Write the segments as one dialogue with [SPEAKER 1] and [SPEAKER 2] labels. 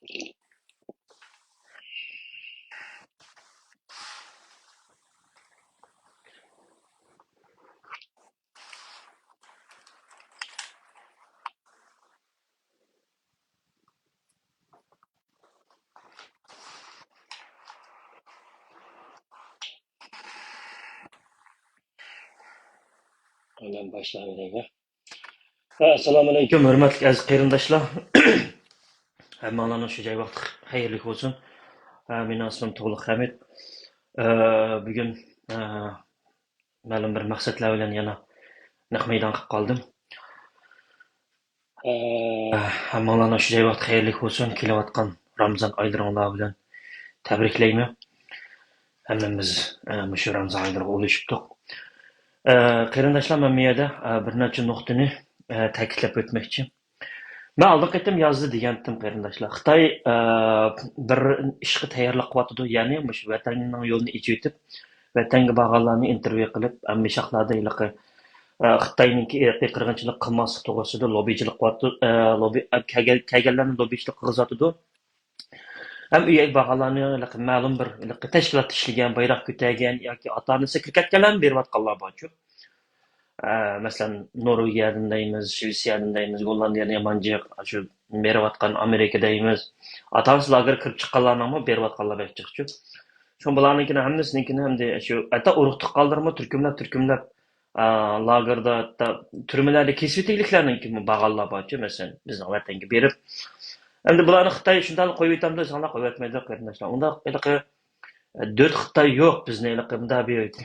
[SPEAKER 1] Hemen başlayalım. Assalomu alaykum, hurmatli aziz qarindoshlar. Hammalarning shu joy vaqti xayrli bo'lsin. Mening ismim Tug'liq Hamid. Bugun ma'lum bir maqsadlar bilan yana naq maydon qilib qoldim. Hammalarning shu joy vaqti xayrli bo'lsin. Kelayotgan Ramazon oylaringlar bilan tabriklayman. Hammamiz shu Ramazon oylariga ulashibdik. Qarindoshlar, men bu yerda bir necha nuqtani ta'kidlab o'tmoqchi. Ben aldık ettim yazdı degandim qarindoshlar. Xitoy bir ishga tayyorlik qilyapti, ya'ni mush vatanning yo'lini ichib o'tib, vatanga borganlarni intervyu qilib, amishaqlarda iliqi Xitoyningki irqiy qirg'inchilik qilmaslik to'g'risida lobbichilik qilyapti, lobbi kelganlarni lobbichilik qilizatdi. Ham uyga borganlarni iliqi ma'lum bir iliqi tashkilot ishlagan, bayroq ko'targan yoki ota-onasi kirkatganlarni berayotganlar bor-ku. Mesela Norvegiyadan deymiz, Shvetsiyadan deymiz, Gollandiyadan yamanjıq, şu beriyotgan Amerikadaymiz. Atansı lager kirib chiqqanlarni ham beriyotganlar bekchiqchu. Şu bularninkini hammasinikini hamda shu hatta urug'tiq qoldirma turkumlab lagerda hatta turmalarda kesib etikliklarninkini bag'anlar borchu, masalan, bizning vatanga berib. Endi bularni Xitoy shunday qo'yib o'tamdi, sanlar qo'yib o'tmaydi qarindoshlar. Unda iliqi 4 Xitoy yo'q bizni iliqi bunda berdi.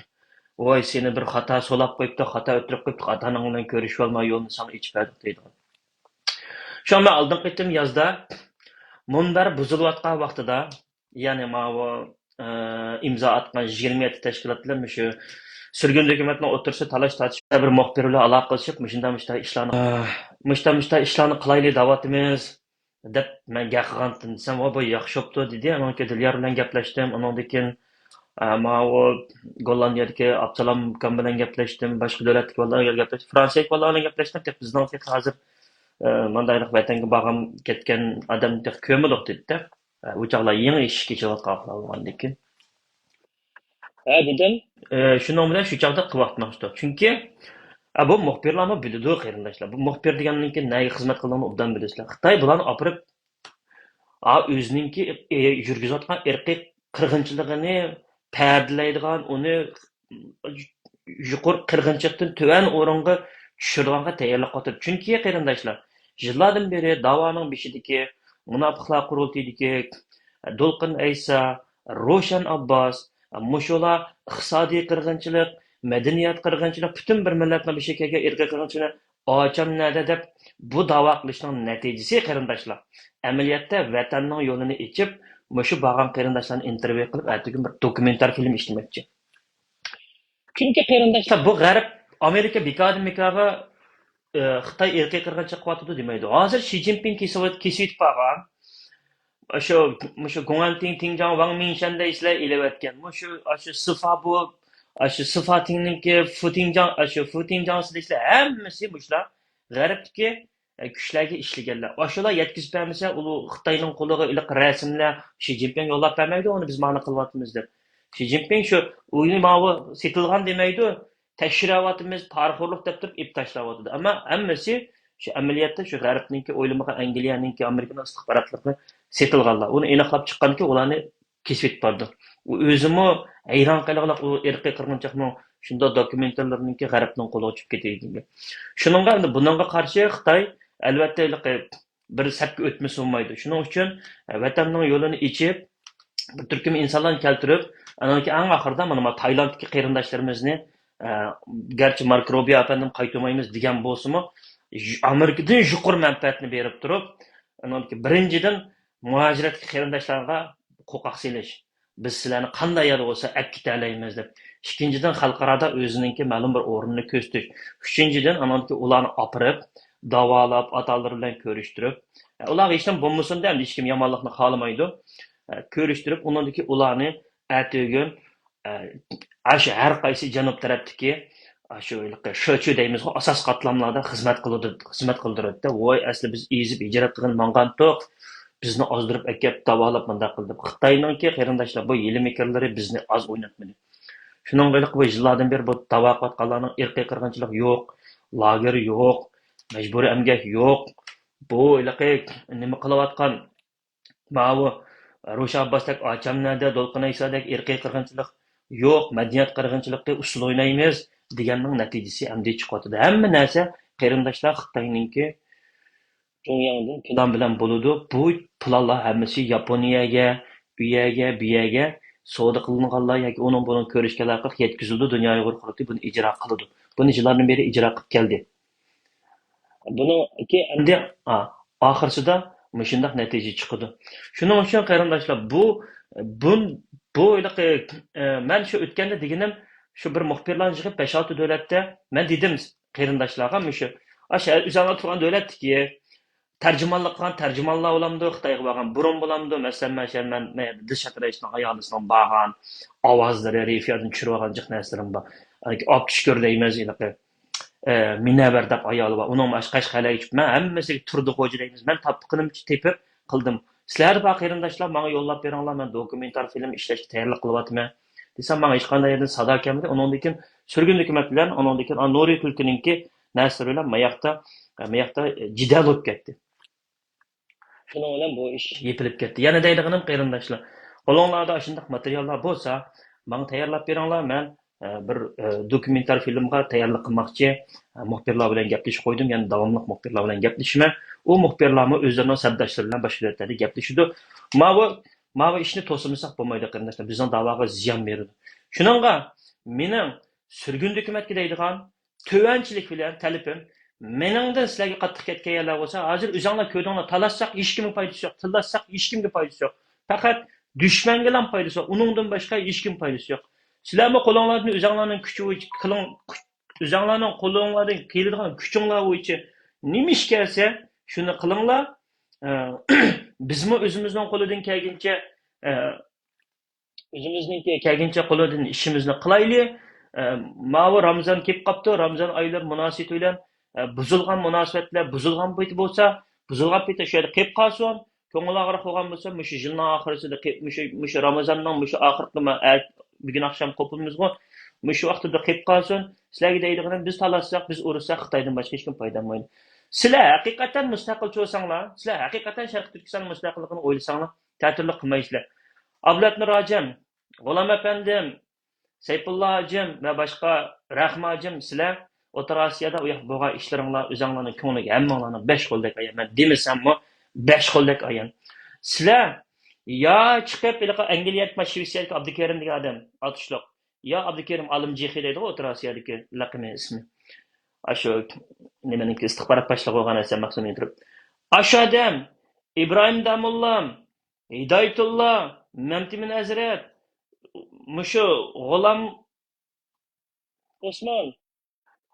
[SPEAKER 1] Voy seni bir xata solab qo'yibdi, xata o'tirib qo'yibdi, xatanang bilan ko'rishib olmay yo'lni sana ichib berdik deydi. Shu men oldingi qitim yozda munbar buzilayotgan vaqtida, ya'ni mana imzo atgan 27 tashkilotlar shu surgun hukumatning o'tirsa talash tortishib bir muxbir bilan aloqa qilishib, mushta ishlarni qilayli deyapmiz deb men gapirgandim. Desam, "Voy bu yaxshi bo'pti" dedi. Anonki Dilyar bilan gaplashdim. Anondan keyin o Gollandiyadagi Absalom ukam bilan gaplashdim, boshqa davlatdagi bolalarga gaplashdim, Fransiya bolalar bilan gaplashdim. Bizning hozir mandayliq vatanga borgan ketgan odam ko'miliq dedi-da. U chog'lar yangi ish kechayotgan bo'lgandan keyin. Dedim, shuning bilan shu chog'da qilyapmiz. Chunki bu muxbirlarni biladi qarindoshlar. Bu muxbir deganninki nega xizmat qilganini obdan bilasizlar. Xitoy bularni opirib o'zininki yurgizayotgan irqiy qirg'inchiligini pərdilaydigan, onu yuqur qirg'inchilikdan tuvan o'ringa tushiradiganға tayyorlab qo'ydi. Chunki qarindoshlar, yillardan beri da'voning beshidagi munofiqlar qurultiyidagi Dolqin Aysa, Roshan Abbas, mushular iqtisodiy qirg'inchilik, madaniyat qirg'inchilik, butun bir millatning beshiga irqiy qirg'inchilik ocham nada deb bu da'vo qilishning natijasi qarindoshlar. Amaliyotda vatanning yo'lini ichib, mushu borgan qarindoshlarni intervyu qilib, atigi bir dokumentar film ishlamoqchi. Chunki qarindoshlar bu g'arb Amerika bekadi-mekaga Xitoy irqiy qirg'inchilik qilyapti demaydi. Hozir Xi Jinping kesib borgan shu Guangdong, Xinjiang, Wang Mingshan islar ilayotgan. Shu Sifa bu, shu Sifatingninki Futinjiang islar hammasi bular g'arbdagi kuchlarga ishlaganlar. Shular yetkazib bermasa, u Xitoyning qo'liga iliq rasmlar Xi Jinping yo'llab bermaydi, uni biz ma'no qilyapmiz deb. Xi Jinping shu uyni mavi setilgan demaydi, tekshiryapmiz, parxo'rlik deb turib ip tashlayapti. Ammo hammasi shu amaliyotda shu g'arbningki o'ylamagan Angliyaninki Amerikaning istixbarotlari setilganlar. Uni aniqlab chiqqanki, ularni kesib bordi. U o'zimi hayron qolganlar, u irqiy qirg'inchilikning shunda dokumentarlarningki g'arbning qo'liga tushib ketaydi. Shuningga endi buningga qarshi Xitoy albatta bir sapga o'tmasa bo'lmaydi. Shuning uchun vatanning yo'lini ichib, bir turkum insonlarni keltirib, anaki eng oxirida mana Taylanddagi qarindoshlarimizni garchi Mark Rubio afandim qaytmaymiz degan bo'lsa-mu, Amerikadan yuqori manfaatni berib turib, anaki birinchidan muhojiratga qarindoshlarga qo'qoq selish. Biz sizlarni qanday yo'l bo'lsa akkitalaymiz deb. Ikkinchidan xalqarada o'zininki ma'lum bir o'rnini ko'rsatish. Uchinchidan anaki ularni opirib, davolab, atalar bilan ko'rishtirib, ular hech ham bo'lmasin deb hech kim yomonlikni xohlamaydi. Ko'rishtirib, uningdagi ularni atugin har qaysi janub tarafdagi shu deymiz, asos qatlamlarda xizmat qildiradi. Voy, asli biz ezib hijrat qilgan mangantoq, bizni ozdirib akab davolab bunday qildi. Xitoyninki qarindoshlar bu yili mekarlari bizni oz o'ynatmadi. Shuning bilan bu yillardan beri bu davo qilayotganlarning irqiy qirg'inchilik yo'q, lager yo'q, majburiy emgak yo'q. Bu nima qilayotgan bu Ro'sha Abbosdek ochamlarda Dolqinaysadek irqiy qirg'inchilik yo'q, madaniyat qirg'inchilikda usul o'ynaymiz deganning natijasi endi chiqyapti. Hamma narsa qarindoshlar Xitoyninki Pyongyangdan plan bilan bo'ladi. Bu planlar hammasi Yaponiyaga, u yerga, bu yerga savdo qilinganlar yoki uning buni ko'rishganlar yetkazildi, dunyo uyg'ur qildi, buni ijro qiladi. Buni yillardan beri ijro qilib keldi. Buni endi oxirsida shundoq natija chiqadi. Shuning uchun qarindoshlar bu bu men shu o'tganda deganim shu bir muxbirlarni yig'ib 5-6 davlatda men dedim qarindoshlarga shu o'zinglar turgan davlatniki tarjimonlik qilgan tarjimonlar bo'lamdi, Xitoyga borgan burun bo'lamdi. Masalan, men Dilshod Raisning ayolisining borgan ovozlari, refiyadan tushirib olgan jiq narsalar bor. Olib tushkir deymiz, minabar deb ayoli bor. Uning Qashqalarga chiqib, men hammasiga turdi xo'ja deymiz. Men topqinimcha tepib qildim. Sizlar bor qarindoshlar, menga yo'llab beringlar, men dokumentar film ishlashga tayyorlik qilyapman. Desam, menga hech qanday yerdan sado kelmadi. Undan keyin surgun dokument bilan, undan keyin Nuri Tulkininki narsa bilan mayaqda jidal bo'lib ketdi. Shuning bilan bu ish yepilib ketdi. Yana deydiganim qarindoshlar, qo'linglarda shunday materiallar bo'lsa, menga tayyorlab beringlar. Men bir dokumentar filmga tayyorlik qilmoqchi muxbirlar bilan gaplashib qo'ydim. Ya'ni davomli muxbirlar bilan gaplashaman. U muxbirlarmi o'zlarining sabdoshlari bilan boshqa davlatlarda gaplashadi. Bu ishni to'smasak bo'lmaydi qarindoshlar. Bizning da'voga ziyon beradi. Shuningga mening surgun dokumentga deydigan tovanchilik bilan talabim meningdan sizlarga qattiq ketgan yerlar bo'lsa, hozir o'zinglar ko'rdinglar, talashsak hech kimga foydasi yo'q, tillashsak hech kimga foydasi yo'q. Faqat dushmanga ham foydasi yo'q. Uningdan boshqa hech kim foydasi yo'q. Sizlarmi qo'linglarni o'zinglarning kuchi qiling, o'zinglarning qo'linglardan keladigan kuchinglar bo'yicha nima ish kelsa, shuni qilinglar. Bizmi o'zimizning qo'lidan kelguncha qo'lidan ishimizni qilaylik. Mana Ramazon kelib qopti. Ramazon oylari munosabati bilan buzilgan munosabatlar, buzilgan payti bo'lsa, buzilgan payti shu yerda qilib qolsin. Ko'ngil og'riq bo'lgan bo'lsa, shu yilning oxirisida, shu Ramazonning oxirgi bugun akşam kopulmizgo, shu vaqtida qilib qolsin. Sizlarga deydiganim, biz talashsak, biz urushsak Xitoydan boshqa hech kim foydalanmaydi. Sizlar haqiqatan mustaqil bo'lsanglar, sizlar haqiqatan Sharq Turkiston mustaqilligini o'ylasanglar, ta'tillik qilmaysizlar. Ablatni Rojam, G'ulom afandim, Sayfullo hojim va boshqa Rahmojim, sizlar O'rta Osiyoda u yoq bo'lgan ishlaringlar o'zinglarning ko'ngliga hammanglarni 5 qo'ldek ayon. Men demasammi 5 qo'ldek ayon. Sizlar yo chiqib Angliyada Shveysariyaga Abdukarim degan odam otishliq. Yo Abdukarim Alimjihi deydi O'rta Osiyodagi laqami ismi. Ashu nimaniki istixborot boshlig'i bo'lgan narsa maqsadini turib. Ashu odam Ibrohim Damullam, Hidoyatulloh, Mamtimin Hazrat, mushu G'ulom Osmon,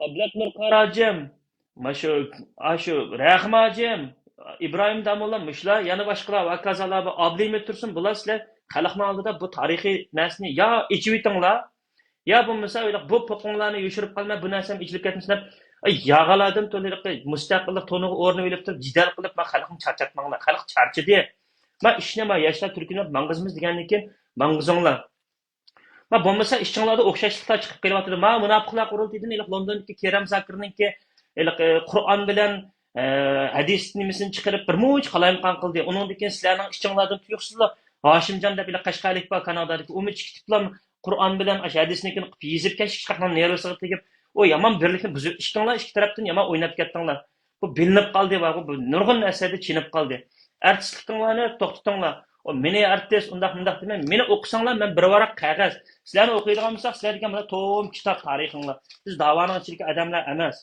[SPEAKER 1] Ablat Nur Qarajim, ashu Rahmojim, İbrahim Damullah müşlar, yana boshqalar va kazalar va Abdimit Tursun bular sizlar xalqning oldida bu tarixiy narsani yo ichib etinglar, yo bo'lmasa bu po'qinglarni yushirib qolmay bu narsani ichilib ketmasin deb yog'aladim to'liq mustaqillik to'niga o'rnib olib turib jidal qilib men xalqni charchatmanglar. Xalq charchidi. Men ishni yoshlar turkini mang'izmiz degandan keyin mang'izinglar. Men bo'lmasa ishchinglarda o'xshashliklar chiqib kelyapti. Men munofiqlar qurultaydan Londondagi Kerem Zakirninki Qur'on bilan hadis nimasini chiqarib bir much qalayimqon qildi. Undan keyin sizlarning ishchinglardan tuyuqsizlar Hoshimjon deb Qashqarlik bor Kanadadagi umid kitiblar Qur'on bilan hadisni qilib yezib ketish chiqargan nervasiga tegib, o yomon birlikni buzib ishtinglar ikki tarafdan yomon o'ynab ketdinglar. Bu bilinib qoldi va bu nurg'un narsada chinib qoldi. Artistliklarni to'xtatinglar. O meni artist undaq demay, meni o'qisanglar men bir varaq qog'oz. Sizlarni o'qiydigan bo'lsak, sizlarga mana to'm kitob tarixinglar. Biz da'voning ichidagi odamlar emas.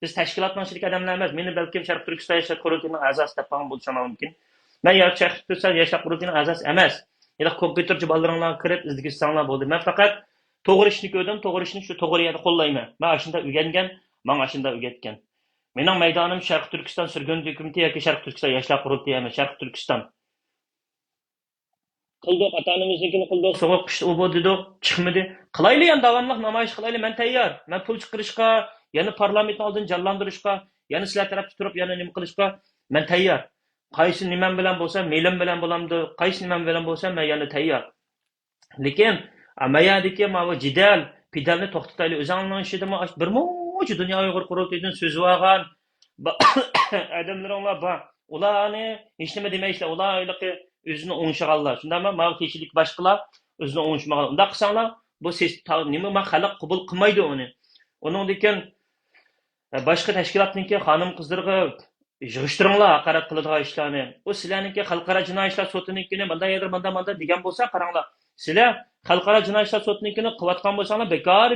[SPEAKER 1] Biz tashkilotning ichidagi odamlar emas. Meni balki Sharq Turkiston yoshlar qurultiyining a'zosi deb ham bo'lsa mumkin. Men Sharq Turkiston yoshlar qurultiyining a'zosi emas. Yana kompyuterchi bolalarga kirib izdigizsanglar bo'ldi. Men faqat to'g'ri ishni ko'rdim, to'g'ri ishni shu to'g'ri yerda qo'llayman. Men shunda o'rgangan, men shunda o'rgatgan. Mening maydonim Sharq Turkiston surgun hukumati yoki Sharq Turkiston yoshlar qurultiyi emas, Sharq Turkiston. Qildik atanimiznikini qildik, so'g'ib qishda u bo'ldi, chiqmadi. Qilaylik ham davomli namoyish qilaylik, men tayyor. Men pul chiqarishga, yana parlamentning oldini jonlantirishga, yana sizlar tarafga turib, yana nima qilishga men tayyor. qaysi nimam bilan bo'lsa, melim bilan bo'lamdi, qaysi nimam bilan bo'lsa, men yana tayyor. Lekin mayadiki bu jidal, pedalni to'xtatayli o'zingning ishida bir muncha dunyo Uyg'ur qurultaydan so'zib olgan odamlaringlar bor. Ularni hech nima demaysilar. Ular o'zini o'ngishganlar. Shundaymi? Mana kechilik boshqalar o'zini o'ngishmagan. Unda qilsanglar, bu siz nima xalq qabul qilmaydi uni. Onun lekin boshqa tashkilotniki xonim qizlarga yig'ishtiringlar haqorat qiladigan ishlarni. U sizlarniki xalqaro jinoiy ishlar sotinikini manda degan bo'lsa, qaranglar. Sizlar xalqaro jinoiy ishlar sotinikini qilayotgan bo'lsanglar,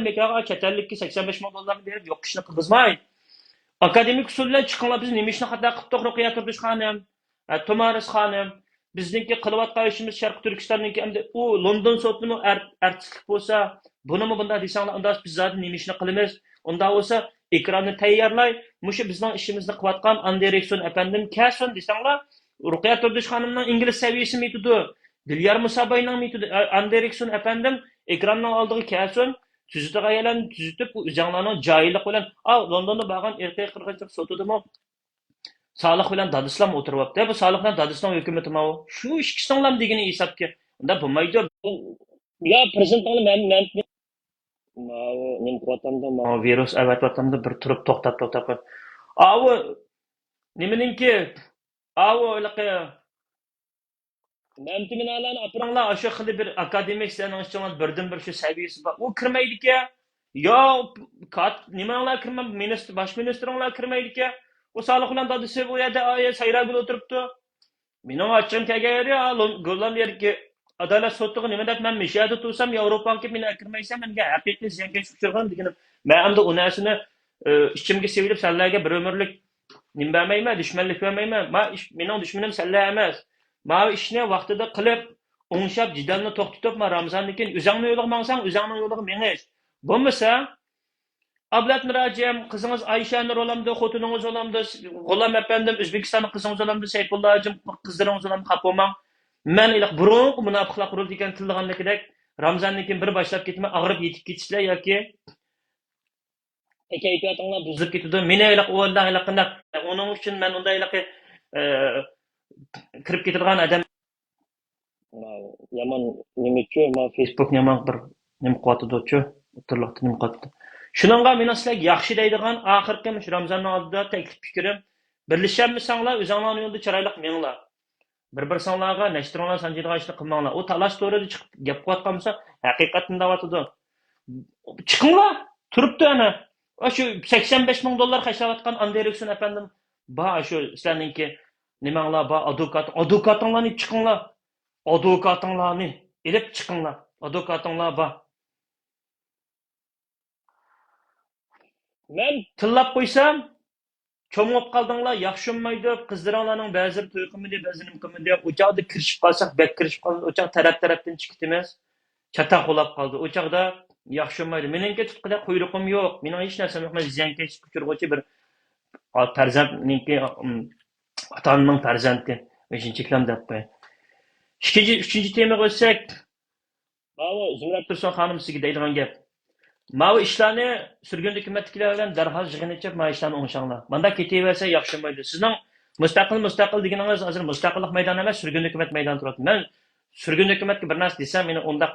[SPEAKER 1] bekor chet ellikka 85 ming dollarni berib yo'q ishni qilgizmang. Akademik usullar chiqinglar, biz nima ishni xato qilib to'g'ri turdish xonim, Tomaris xonim, bizningki qilayotgan ishimiz Sharq Turkistonniki endi u London sotini artistlik bo'lsa, buni bunda desanglar, unda biz zaten nima ishni qilamiz? Unda bo'lsa ekranni tayyorlay, mushu bizning ishimizni qilayotgan Anderekson apandim kelsin desanglar, Ruqiya Turdish xonimning ingliz saviyasi metodi, Dilyar Musabayning metodi, Anderekson apandim ekranning oldiga kelsin, tuzitigayalarni tuzitib, o'zinglarning joylik bilan, Londonda bo'lgan erkak qirg'inchilik sotidimi? Soliq bilan dadislam o'tiryapti. Bu soliq bilan dadislam hukumati mana shu ikkisining degani hisobga. Unda bo'lmaydi. Ya prezidentning men nim qo'tamda virus avatamda bir turib to'xtab. Avu nimaninki? Avu Məmtiminalarni apıranglar aşağı xili bir akademik senin işçiler birden bir şu seviyesi var. O kirmeydi ki. Ya nimalar kirmem baş ministerler kirmeydi ki. O sağlık bilen dadısı bu yerde sayrar bile oturuptu. Benim açım kelgeri ya Gollandiya ki adalet sotluğu nima dep men mishada tursam Yevropaga meni kirmaysam menga haqiqiy ziyanga tushirgan deganim. Men hamda u narsani ichimga sevilib sanlarga bir umrlik nima bermayman, dushmanlik bermayman. Mening dushmanim sanlar emas. Mana ishni vaqtida qilib, o'ngshab jidalni to'xtatib, men Ramazondan o'zingni yo'liga mangsang, o'zingni yo'liga mengish. Bo'lmasa, Ablat Mirajim, qizingiz Ayshani rolamda, xotiningiz rolamda, G'ulom apandim, O'zbekistonning qizingiz rolamda, Sayfullahjim qizlaringiz rolamda xafa bo'lmang. Men burun munofiqlar quruldi degan tilganlikdek Ramazondan bir boshlab ketma, og'rib yetib ketishlar yoki kayfiyatinglar buzib ketadi. Meni o'ylaganlar qanday? Uning uchun men undaylikni kirib ketadigan odam yomon nimachu Facebook yomon bir nima qotidi-chu o'tirliqda nima qotdi. Shuningga men sizlarga yaxshi deydigan oxirgi shu Ramazonning oldida taklif fikrim birlashammisanglar o'zinglarning yo'lda chiroyli menglar. Bir sonlarga nashtirlar sanjirga ishni qilmanglar. U talash to'rida chiqib gap qilayotgan bo'lsa, haqiqatan davatidi. Chiqinglar, turibdi ana. Shu 85 ming dollar xashlayotgan Anderekson apandim, shu sizlarningki nimanglar bor advokatinglarni chiqinglar. Advokatinglarni elib chiqinglar. Advokatinglar bor. Men tillab qo'ysam, cho'mib qoldinglar, yaxshi olmaydi. Qizlaringlarning ba'zi to'y qilmadi, ba'zi nim qilmadi. O'choqda kirishib qolsak, bek kirishib qoldi. O'choq tarafdan chiqdimiz. Chata qo'lab qoldi. O'choqda yaxshi olmaydi. Meningki tutqida quyruqim yo'q. Mening hech narsam yo'q. Men ziyankesh kuchurg'uchi bir farzandningki ota-onaning farzandi. 5-iklam deb qo'y. Uchinchi temaga o'tsak, mana Zumrat Tursun xonim sizga deydigan gap. Mana ishlarni surgun hukumatdagilar bilan darhol yig'inib, mana ishlarni o'ngshanglar. Bunda ketaversa yaxshi bo'lmaydi. Sizning mustaqil deganingiz hozir mustaqillik maydoni emas, surgun hukumat maydoni turadi. Men surgun hukumatga bir narsa desam, meni unda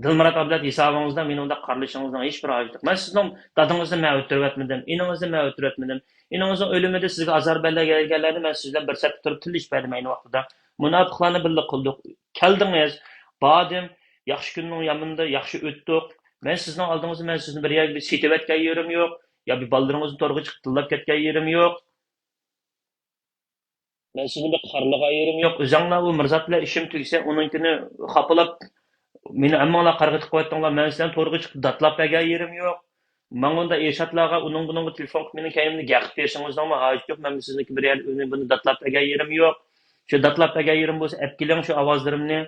[SPEAKER 1] Dilmurat Ablat hisobingizdan meni unda qarlashingizdan hech bir hojat yo'q. Men sizning dadingizni men o'tirvatmadim, eningizni men o'tirvatmadim. Eningizning o'limida sizga azor berganlarni men sizdan bir safar turib tilish berdim ayni vaqtida. Munofiqlarni birga qildik. Keldingiz, bodim, yaxshi kunning yaminda yaxshi o'tdik. Men sizning oldingizda men sizni bir yerga setivatgan yerim yo'q, yo bir ballaringizni to'rga chiqib tillab ketgan yerim yo'q. Men sizni bir qarlagan yerim yo'q. O'zinglar u Mirzat bilan ishim tugsa, uninkini xapalab meni ammanglar qarg'itib qo'yatdinglar. Men sizdan to'rga chiqib datlab bergan yerim yo'q. Men unda Eshotlarga buningga telefon qilib meni kayimni gaqib bersingizdan hojat yo'q. Men sizniki bir yer buni datlab bergan yerim yo'q. Shu datlab bergan yerim bo'lsa, apkiling shu ovozlarimni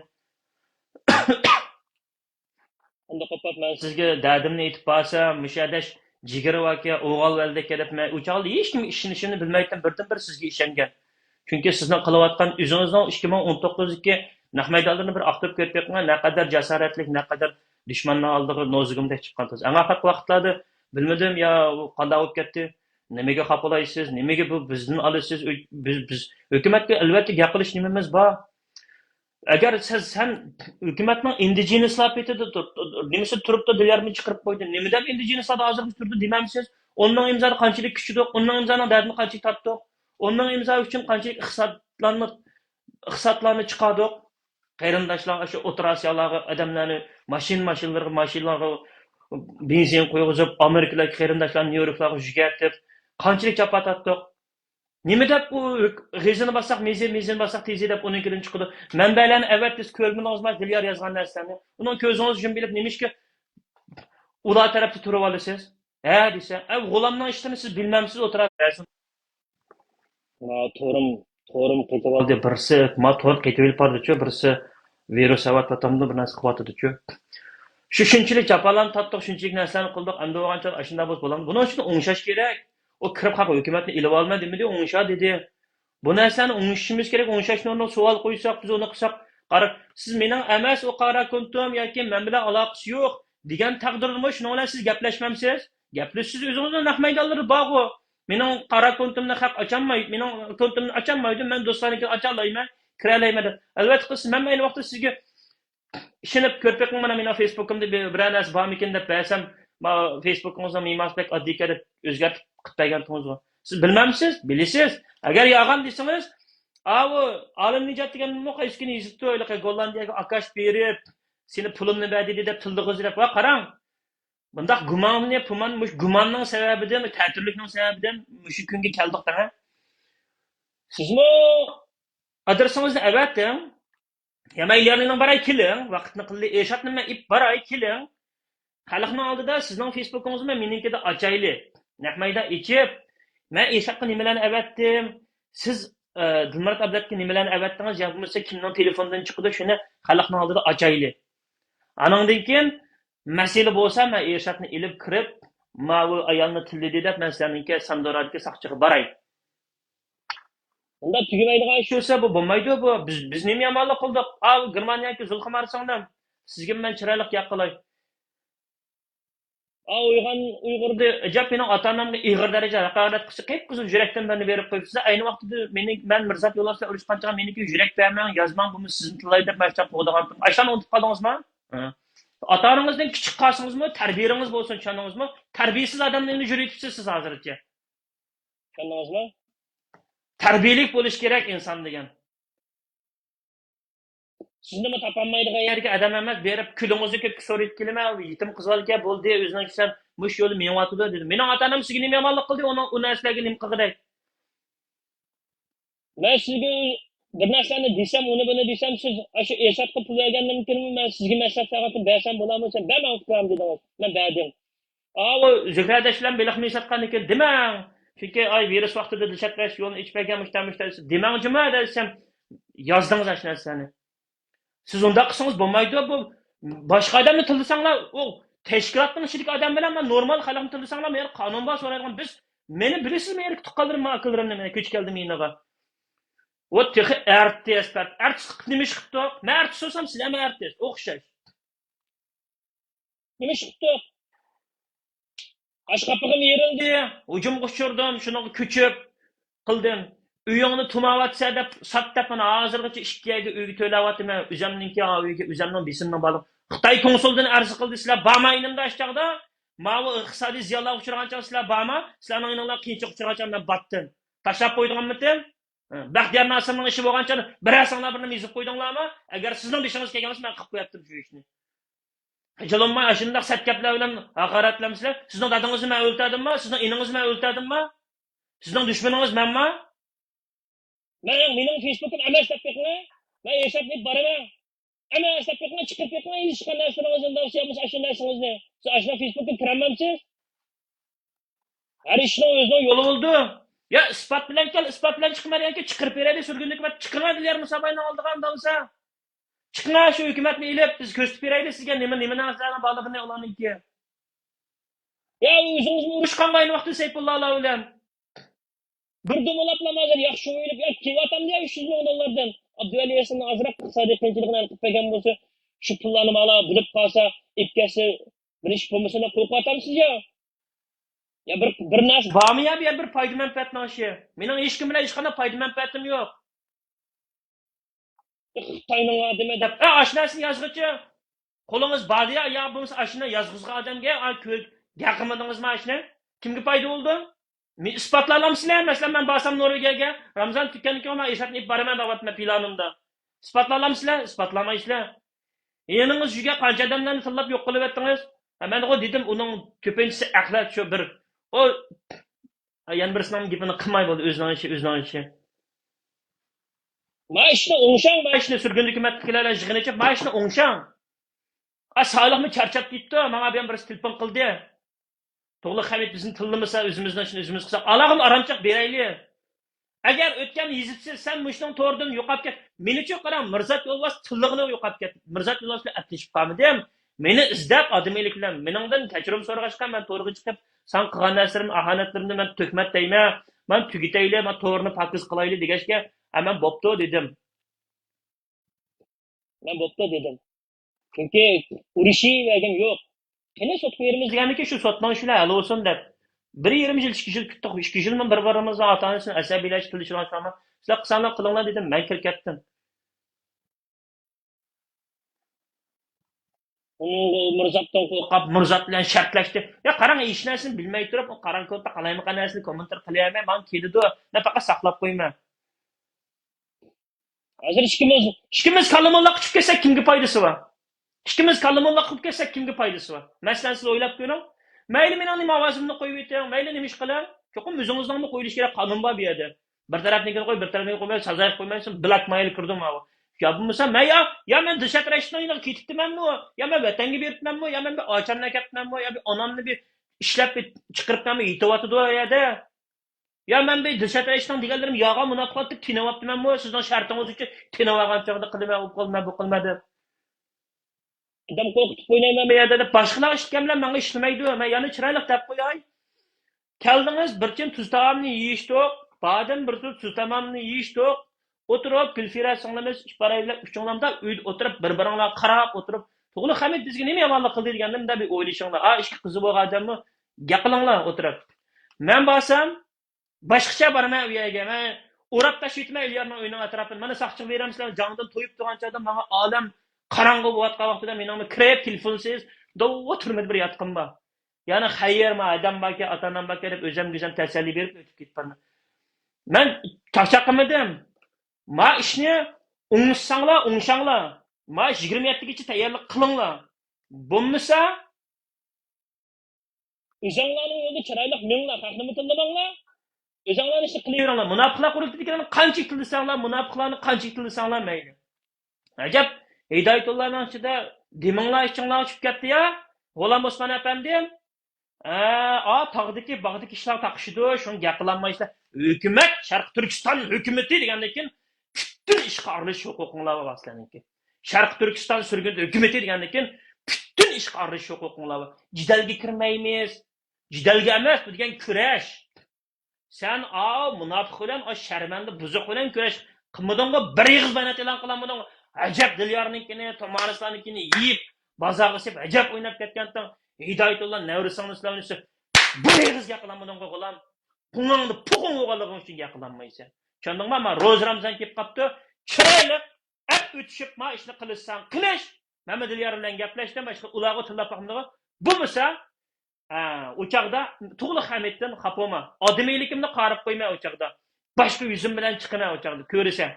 [SPEAKER 1] unda qopab men sizga dadimni aytib bo'lsam, mushadash jigiri vaka o'g'il valda kelib men o'chog'da hech kim ishini bilmaydan birdan-bir sizga ishongan. Chunki sizning qilayotgan o'zingizning 2019dagi nahmaydonlarni bir aqtib ko'rib naqadar jasoratlik, naqadar dushmanning oldiga nozigimda chiqqansiz. Anga faqat vaqtlarda bilmadim ya qanday bo'lib ketdi. Nimaga xafalaysiz? Nimaga bu bizdan olasiz? Biz hukumatga albatta gap qilish nimamiz bor. Agar sen hukumatning indigenous petida nimasi turibdi dilarni chiqarib qo'ydi. Nima deb indigenous hozir turdi demamsiz? Onun imzoni qanchalik kuchli, onun imzoning dardini qanchalik tortdi, onun imzo uchun qanchalik iqtisodlarni chiqardik. Qarindoshlar shu o'tirasiyalarga odamlarni mashinalarga benzin qo'yg'izib, Amerikalik qarindoshlarni Nyu-Yorklarga jugatib, qanchalik chapa tortdik. Nima deb bu g'izini bassaq, mezin bassaq tezi deb uninkidan chiqdi. Manbalarni avatdis ko'rminozmas Dilyar yozgan narsani. Uning ko'zingiz uchun bilib nimishki ular tarafda turib olasiz. Ha desa, g'ulamning ishtini siz bilmamsiz o'tirasiz. To'rim ketib oldi. Birisi ma to'r ketib oldi-chu, birisi virus avatamda bir narsa qilyotdi-chu. Shunchalik japalarni tatdiq, shunchalik narsalarni qildik, endi o'g'ancha ashunda bo'ladi. Buning uchun o'ngshash kerak. O kirib qolgan hukumatni ilib olma demadi, o'ngsha dedi. Bu narsani o'ngishimiz kerak, o'ngshashni o'rniga savol qo'ysak, biz uni qilsak, qarab, siz mening emas, o qara kontum yoki men bilan aloqasi yo'q degan taqdirda shuni bilan siz gaplashmamsiz. Gaplashsiz o'zingizni naq maydonlari bor-ku. Mening qara kontumni haq ocholmaydi, mening kontumni ocholmaydi, men do'stlarniki ocholayman, kira olmayman deb. Albatta siz men ayni vaqtda sizga ishinib ko'rpak mana mening Facebookimda bir narsa bormikin deb bersam, Facebookingizda memasbek oddiy deb o'zgartib qitpaygandingiz. Siz bilmamsiz, bilasiz. Agar yog'an desangiz, avu olim nijot degan nima qayskini yezibdi, o'ylaqa Gollandiyaga akash berib, seni pulingni berdi deb tildig'iz deb. Va qarang. Bundaq gumonning sababidan, ta'tirlikning sababidan shu kunga keldik da. Sizmi adresingizni avating. Yamaylarning baray keling, vaqtni qildi, eshatni men ip baray keling. Xalqning oldida sizning Facebookingizni meninkida ochayli. Nahmayda ichib, men eshaqqa nimalarni avatdim. Siz Dilmurat Abdatga nimalarni avatdingiz, yoki bo'lmasa kimning telefonidan chiqdi, shuni xalqning oldida ochayli. Anandan keyin masala bo'lsa, men eshaqni ilib kirib, ma u ayolni tilidi deb men sizlarningga Sandoradga saqchiga baray. Unda tugamaydigan ish bo'lsa bu bo'lmaydi bu. Biz nima yomonlik qildik? Germaniyaga zulm qilsanglar, sizga men chiroyli gap qilay. Uyg'urda ajab mening ota-onamga ig'ir darajada haqorat qilsa, qip-qizil yurakdan beni berib qo'yibsiz. Ayni vaqtida men Mirzat yo'lasiga urishqancha meniki yurak bermang, yozmang, buni sizni tilay deb maktab qo'ydigan. Ashani unutib qoldingizmi? Ota-onangizdan kichik qolsingizmi, tarbiyangiz bo'lsin, tushundingizmi? Tarbiyasiz odamlarni yuritibsiz siz hozircha. Tushundingizmi? Tarbiyalik bo'lish kerak inson degan. Sizni nima topolmaydigan yerga odam emas, berib kulingizni ko'kka so'rayib kelma, yetim qizlarga bo'ldi, o'zining kishan mush yo'li menyotdi dedi. Mening ota-onam sizga nima yomonlik qildi, u narsalarga nima qildi? Men sizga bir narsani desam, uni buni desam, siz shu Eshotga pul bergandan keyin men sizga maslahat bersam bo'ladimi? Ben o'qiyam dedingiz. Men berdim. O Zuhradashlar bilan misatqan ekan, demang. Chunki virus vaqtida dilshatlash yo'lini ichmagan demangchimi desam, yozdingiz shu narsani. Siz unda qilsangiz bo'lmaydi bu. Boshqa odamni tildisanglar, u tashkilotning ichidagi odam bilan men normal xalqni tildisanglar, men qonun bor so'raydigan biz meni bilasizmi, erk tuqqanlarim, aqllarimni men ko'ch keldim meniga. O texi artist nima ish qildi? Men artist bo'lsam, siz ham artist, o'xshash. Nima ish qildi? Ashqapig'im yerildi, hujumga uchirdim, shuni ko'chib qildim. Uyingni tumavatsa deb sattab mana hozirgacha 2 oyga uyga to'layapman. O'zimninki uyga, o'zimning besimning baliq. Xitoy konsuldan arz qildi, sizlar bormaynimda ashchaqda. Ma'vu iqtisodiy ziyonlar uchragancha sizlar borma, sizlarning ininglar qiyinchilik uchragancha men batdim. Tashlab qo'ydiganmidim? Baxtiyor Nasirning ishi bo'lgancha birasinglar birini yezib qo'ydinglarmi? Agar sizning beshingiz kelgan bo'lsa men qilib qo'yaptim shu ishni. Jalomma shunday satgaplar bilan haqoratlamsizlar. Sizning dadingizni men o'ltadimmi? Sizning iningizni men o'ltadimmi? Sizning dushmaningiz menmi? Mening Facebook'im emas deb qo'yinglar. Men yashab boraman. Emas deb qo'yinglar, chiqib qo'yinglar, hech qanday narsalarni davsiyamiz ashuna narsangizni. Siz ashuna Facebook'ga kiramamsiz? Har ishning o'zining yo'li bo'ldi. Ya isbot bilan kel, isbot bilan chiqmaganki chiqirib beradi, surgunlik hukumat chiqirmadilar musobayni oldigan bo'lsa. Chiqma shu hukumatni ilib biz ko'rsatib beraylik sizga nima narsalarni borligini ularniki. Ya o'zingizni urushgan ayni vaqtda Sayfulloh bilan bir dumlaplamazlar yaxshi o'ylab kevatam deya 300 ming dollardan Abduvali Yasinning azroq iqtisodiy qiyinchiliklarni qilib qo'ygan bo'lsa, shu pullarni mana bilib qolsa, ipkasi bir ish bo'lmasa qo'yib qo'yatamsiz ya. Ya bir narsa bormi ya bu yer bir foyda manfaatning ishi? Mening hech kim bilan hech qanday foyda manfaatim yo'q. Xitoyning odami deb, oshnasini yozg'ichi. Qo'lingiz bordi ya bo'lmasa ashuna yozg'izgan odamga gapirmadingizmi ashuna? Kimga foyda bo'ldi? Men isbotlay olamsizlar? Masalan, men borsam Norvegiyaga, Ramzan tutgandan men eshakni ib boraman deyapman planimda. Isbotlay olamsizlar? Isbotlamaysizlar. Yeningiz yuga qancha odamlarni tillab yo'q qilib etdingiz? Men o dedim, uning ko'pinchisi aqlat shu bir. O yana birisining gapini qilmay bo'ldi, o'zining ishi. Ma ishni o'ngshang, ma ishni surgun hukumatdagilar yig'inicha, ma ishni o'ngshang. Sog'liqni charchab ketdi, menga bu birisi telefon qildi. To'g'ri Hamid bizni tillamasa, o'zimizdan ishni o'zimiz qilsak, alag'im aramchiq beraylik. Agar o'tgan yezibsiz, sen mushning to'rdan yo'qolib ket. Menichi qarang, Mirzat Yo'lbos tillig'ini yo'qolib ketdi. Mirzat Yo'lbos bilan atlashib qolmadim. Meni izlab odamiylik bilan meningdan kechirim so'rag'achqa men to'rga chiqib, sen qilgan narsalarni, ahonatlarimni men to'kmat deyman. Men tugitayli, men to'g'rini pokiz qilayli degachga, men bo'pti dedim. Men bo'pti dedim. Chunki urishib yo'q. Qani sot qo'yamiz deganiki shu sotdan shular hal bo'lsin deb. 1,5 yil, 2 yil kutdik. 2 yilmi bir-birimizni ota-onasini asabiylashib tilishiramiz. Sizlar qilsanglar qilinglar dedim. Men kirib ketdim. Mirzatdan qo'rqib, Mirzat bilan shartlashdi. Ya qarang, hech narsani bilmay turib, qarang ko'rda qalaymi qanarsini kommentar qilyapman. Men keldi-ku, nafaqa saqlab qo'yman. Hozir ikkimiz kalamolla qilib kelsak kimga foydasi bor? Ikkimiz kalamolla qilib kelsak kimga foydasi bor? Masalan, siz o'ylab ko'ring. Mayli men uning ovozimni qo'yib eting, mayli nima ish qiling. Cho'qim o'zingizning qo'yilish kerak qonun bor bu yerda. Bir tarafnikini qo'y, bir tarafnikini qo'ymay, sazoy qo'ymaysan, blackmail kirdim ha. Ya bo'lmasa, ya men dishatrashnoyni ketibmanmi? Ya men vatanga beribmanmi? Ya men bir ochamni akatmanmi? Ya bir onamni bir ishlab chiqiribmanmi? Yetyapti u yerda. Ya men bir dishatrashnon deganlarim yo'g'a munofiqat deb tinayapmanmi? Sizning shartingiz uchun tinayotgan chog'da qilmay, bu qilmadi. Adam qo'rqitib qo'ymayman bu yerda deb boshqalar eshitgan bilan menga ishlamaydi. Men yana chiroyli deb qo'yay. Keldingiz bir chin tuz taomni yeyishdik, badin bir tuz taomni yeyishdik. O'tirib kulfira singlimiz ishbaraylar uchunglamda uyda o'tirib bir-biringlar qarab o'tirib, to'g'ri Hamid bizga nima yomonlik qildi deganimda bir o'ylashinglar. Ishki qizi bo'lgan odammi? Gapilinglar o'tirib. Men borsam boshqacha borman u yerga. Men o'rab tashitmay yerning o'yining atrofini. Mana saqchiq beramsizlar, jondan to'yib turgan chog'da menga olam qarang'i bo'layotgan vaqtida meningni kirib telefonsiz dovva turmadi bir yotqin bor. Ya'ni xayr ma adam baka, ota-onam baka deb o'zim tasalli berib o'tib ketdim. Men chaqchaq qilmadim. Ma ishni o'ngshanglar. Ma 27gacha tayyorlik qilinglar. Bo'lmasa o'zinglarning yo'lda chiroyli minglar, haqni tildamanglar. O'zinglarni ishni qilaveringlar. Munofiqlar qurib degan qancha tildasanglar, munofiqlarni qancha tildasanglar mayli. Ajab Hidoyatullohning ichida deminglar ichinglar chiqib ketdi ya. G'ulom Osmon afandim. Tog'dagi bog'dagi ishlar taqishdi, shuni gaplanmaysizlar. Hukumat, Sharq Turkiston hukumati degandan keyin bütün ishga aralash huquqinglar bor aslaniki. Sharq Turkiston surgun hukumati degandan keyin bütün ishga aralash huquqinglar bor. Jidalga kirmaymiz. Jidalga emas, bu degan kurash. Sen munofiq bilan, sharmanda buzuq bilan kurash qilmadingmi? Bir yig'iz bayonot e'lon qilmadingmi? Ajab Dilyorninkini, Tomarislarnikini yeyib, bozorga sep ajab o'ynab ketgandan Hidoyatulloh navrisingni islavnisi. Bir yig'iz gaplanmadingmi g'olam? Buningni puqing o'g'alig'ing uchun gaplanmaysan. Tushundingmi? Men Ro'z Ramzan kelib qopdi. Chiroyli ap o'tishib, men ishni qilsam, qilish. Mana Dilyor bilan gaplashdim, boshqa ularga tillab boqmadi. Bo'lmasa, o'chaqda Tug'li Hamiddan xapoma. Odamiyligimni qarib qo'ymay o'chaqda. Boshqa yuzim bilan chiqaman o'chaqda, ko'rasan.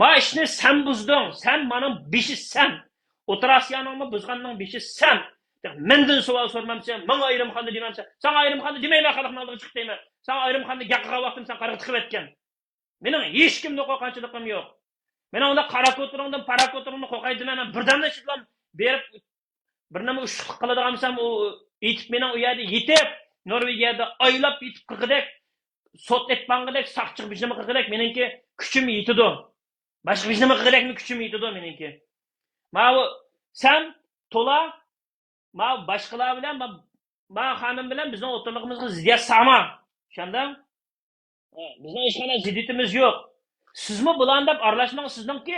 [SPEAKER 1] Ma ishni sen buzding. Sen mening beshimsan. O'tirasiyaningni buzganning beshi sen. Mendan savol so'ramamsan, menga ayrimxonda deymamsan. Sen ayrimxonda demayman, xalqning oldiga chiq deyman. Sen ayrimxonda gaqqa vaqtim sen qarab chiqib ketgan. Mening hech kimni qo'rqanchilikim yo'q. Men unda qarako'tiringdan parako'tiringni qo'rqaydiman. Men birdamda shidlam berib bir nima ushliq qiladigansam u yetib mening u yerda yetib Norvegiyada oylab yetib qirqidek sot etbangidek saqchiq bijnimi qirqidek meningki kuchim yetidi. Boshqa bijnimi qirqidekmi kuchim yetidi meningki. Sen to'la boshqalar bilan xonim bilan bizning o'rtog'imizga ziddiyat sama. Tushunding? Bizning hech qanday ziddiyatimiz yo'q. Sizmi bular deb aralashmang, sizningki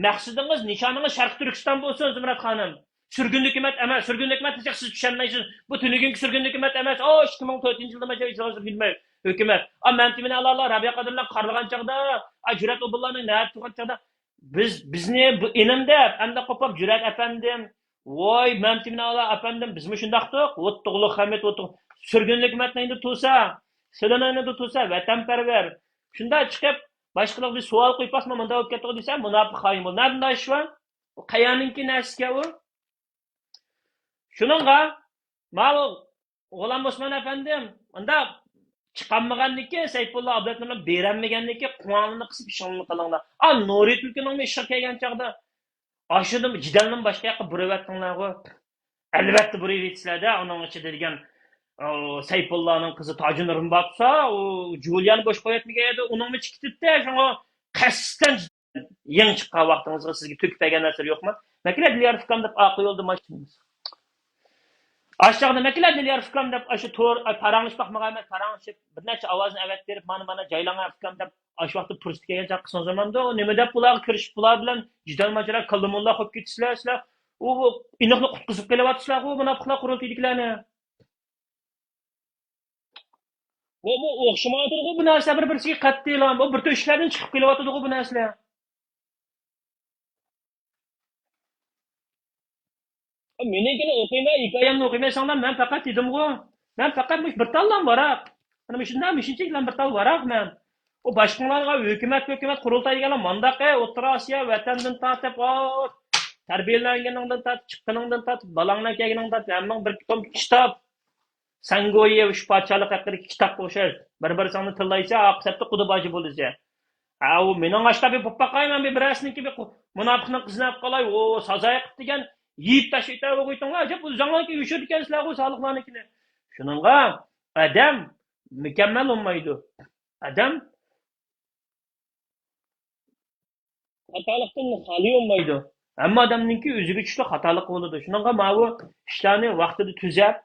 [SPEAKER 1] maqsadingiz, nishoningiz Sharq Turkiston bo'lsin, Zumrat xonim. Sürgün hükümet emas, sürgün hükümet desek siz düşenmeysiz. Bu tünügünkü sürgün hükümet emas. O 2004 yılda maca icrası bilmey hükümet. Men timini alarlar, Rabia Kadirlar karlagan çağda, Cüret Obullarning näet turgan çağda bizni bu inimde hem de kopap Cüret efendim. Voy men timini alar efendim biz mi şundaqtık? Ottuğlu Hamid ottuğ. Sürgün hükümet neydi tutsa, Selenayni de tutsa vatanperver. Şunda çıkıp başkalar bir sual qo'yib basma mında o'tib ketdi desam, munofiq xoin bo'l. Nereden ish va? Qayaninki narsaga u? Shuningga, mal G'ulom Osmon afandim, unda chiqolmaganligi Sayfullo Abdulatovni beranmaganligi quvonini qisib ishonma qilinglar. Nuri Tulkining ishi kelgan chaqda ashudim jidalning boshqa yoqqa buravatdinglar-ku. Albatta buravetsizlar-da, uning ichida degan Sayfullohning qizi Tojinurun botsa, u Julian bosh qo'yatmagan edi, uning ichi ketdi-da, shunga qasddan yeng chiqqan vaqtingizga sizga to'kib bergan narsa yo'qmi? Makila dilyar fikam deb qo'yildi mashinamiz. Aşağıda mekiler dilyar fikam deb aşı tor paranglış bakmagan emas, paranglışıp bir necha ovozni avat berib, mana joylanga fikam deb aşı vaqtda turist kelgan chaqqisan zamanda o nima deb bular kirishib bular bilan jidal majra qildimonlar qo'yib ketisizlar, sizlar u iniqni qutqizib kelyapsizlar, u munofiqlar qurultiydiklarini. Bu o'xshamaydi bu narsa bir-birisiga qattiqlan, bu bir to'shlardan chiqib kelyapti bu narsalar. Meningini o'qiyman, hikoyamni o'qimaysanlar, men faqat dedim-ku. Men faqat bir tallam varaq. Mana shundan mishinchilar bir tal varaq men. O boshqalarga hukumat qurultay deganlar mandaq, O'rta Osiyo vatandan tortib, tarbiyalanganingdan tortib, chiqqaningdan tortib, balanglar kelganingdan tortib, hamma bir kitob Sangoye ush podshohlik haqidagi kitob o'xshar. Bir-birini tillaysa, oqibatda quduboji bo'lsa. U mening ashtabi bo'paqayman bir rasniki bir munofiqning qizlab qolay, o sazoy qilib degan yeyib tashlaytar o'qiytinglar, ajab o'zinglarga yushir ekansizlar u soliqlarnikini. Shuningga odam mukammal bo'lmaydi. Odam xatolikdan xoli bo'lmaydi. Hamma odamningki o'ziga tushli xatolik bo'ladi. Shuningga mana bu ishlarni vaqtida tuzab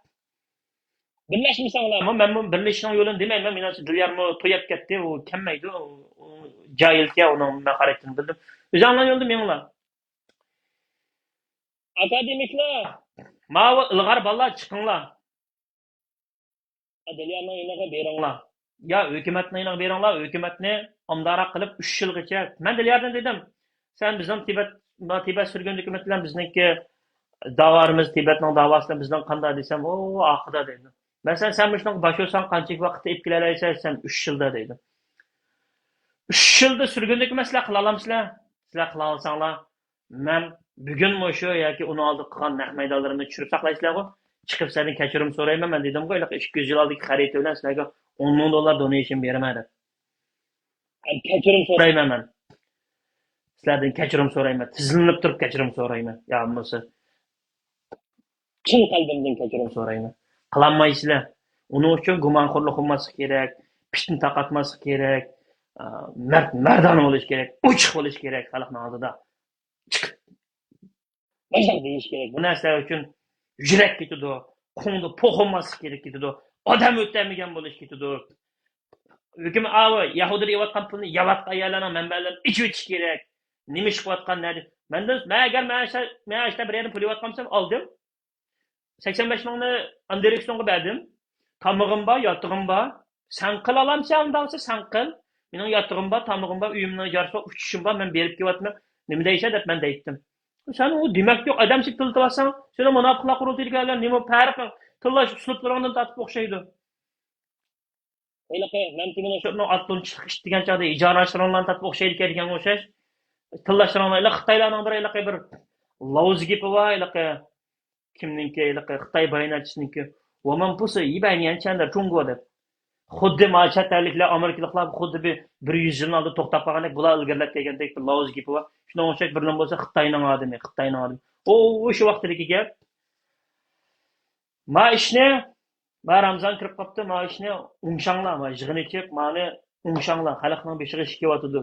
[SPEAKER 1] birlashmasanlar, men bu birlashishning yo'lini demayman. Men dilyarni to'yib ketdi, u kelmaydi. Jahilga uning xarakterini bildim. O'zinglar yo'lda menglar. Akademiklar, mana ilg'or bolalar chiqinglar. Dilyarning iniga beringlar. Ya hukumatning iniga beringlar, hukumatni omdara qilib 3 yilgacha. Men dilyardan dedim. Sen bizning Tibet sürgün hukumat bilan bizningki davarimiz Tibetning davosida bizdan qanday desam, o oxida dedim. Mesela sen müştəq başıyorsan qancha vaqtda ip kelərəysən, sen 3 yılda dedim. 3 yılda sürgünlük məsələ qıla alamsızlar. Sizlər qıla alsanlar, mən bugün şu yoki uni oldi qilgan naq maydonlarimni tushirib saqlaysizlar-ku. Chiqib sizlardan kechirim so'rayman. Men dedim-ku, 200 yil oldiki xarita bilan sizlarga 10 ming dollar donation beraman deb. Kechirim so'rayman men. Sizlardan kechirim so'rayman. Tizilib turib kechirim so'rayman. Ya bo'lmasa chin qalbimdan kechirim so'rayman. Qilolmaysizlar. Uning uchun gumonxo'rlik qilmaslik kerak, fitna taqatmaslik kerak, mardona bo'lish kerak, ochiq bo'lish kerak xalqning oldida. Chiqib majda deyish kerak. Bu narsa uchun yurak ketadi, qonda po'xolmaslik kerak ketadi, odam o'tamagan bo'lish ketadi. Hukm Yahudilar yeyotgan pulni yavatqa ayollarning manbalaridan ichib o'tish kerak. Nima ish qilayotgan narsa? Agar men bir yerini pul yeyotgansam oldim. 85 mingni Andereksonga berdim. Tamog'im bor, yotug'im bor. Sen qil olamsan, undaqsa sen qil. Mening yotug'im bor, tamog'im bor, uyimni ijarasi bor, uchishim bor, men berib kelyapman. Nima deysa deb men deydim. Sen u demak yo'q, odamchilik tiltavasan, sen munofiqlar qurultiydiganlar nima farqi? Tillash uslublaringdan tatib o'xshaydi. Elaqa, men timini shuni atlon chiqish degan chaqda ijarashlardan tatib o'xshaydi degan o'xshash. Tillashlarning Xitoylarning bir Laos gibi var, kimninki Xitoy bayonotchishniki "Woman pusi yibayniyanchanda Junggoda." Xuddi ma'chatlarliklar, Amerikaliklar xuddi bir 100 yil oldin to'xtab qolgandek, bular ilgarilab kelgandek bir Laos gibi var. Shunga o'xshash bir nima bo'lsa Xitoyning odami. O'sha vaqtdagi gap. Ma ishni Ramzan kirib qopti, ma ishni umshanglar, ma yig'ini chep, mani umshanglar, xalqning beshiga ish kelyotdi.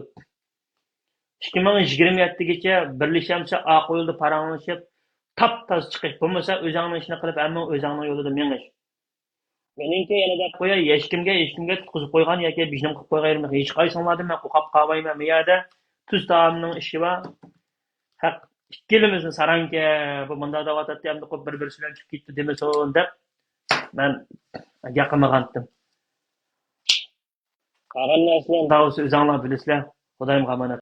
[SPEAKER 1] 2027gacha birlashamsa, oq yo'lda paranglashib, tap-toz chiqish bo'lmasa, o'zingning ishni qilib, hamma o'zingning yo'lida menish. Meningki yana deb qo'yay, hech kimga tutqizib qo'ygan yoki bijnim qilib qo'ygan hech qaysinglardan men qo'qab qolmayman. Bu yerda tuz taomning ishi va haq ikkalamizni saranka bu manda davatati hamda bir birisi bilan chiqib ketdi demasin deb man gapirmagandim. Qolgan narsalarni o'zinglar bilasizlar. Xudoyim omonat.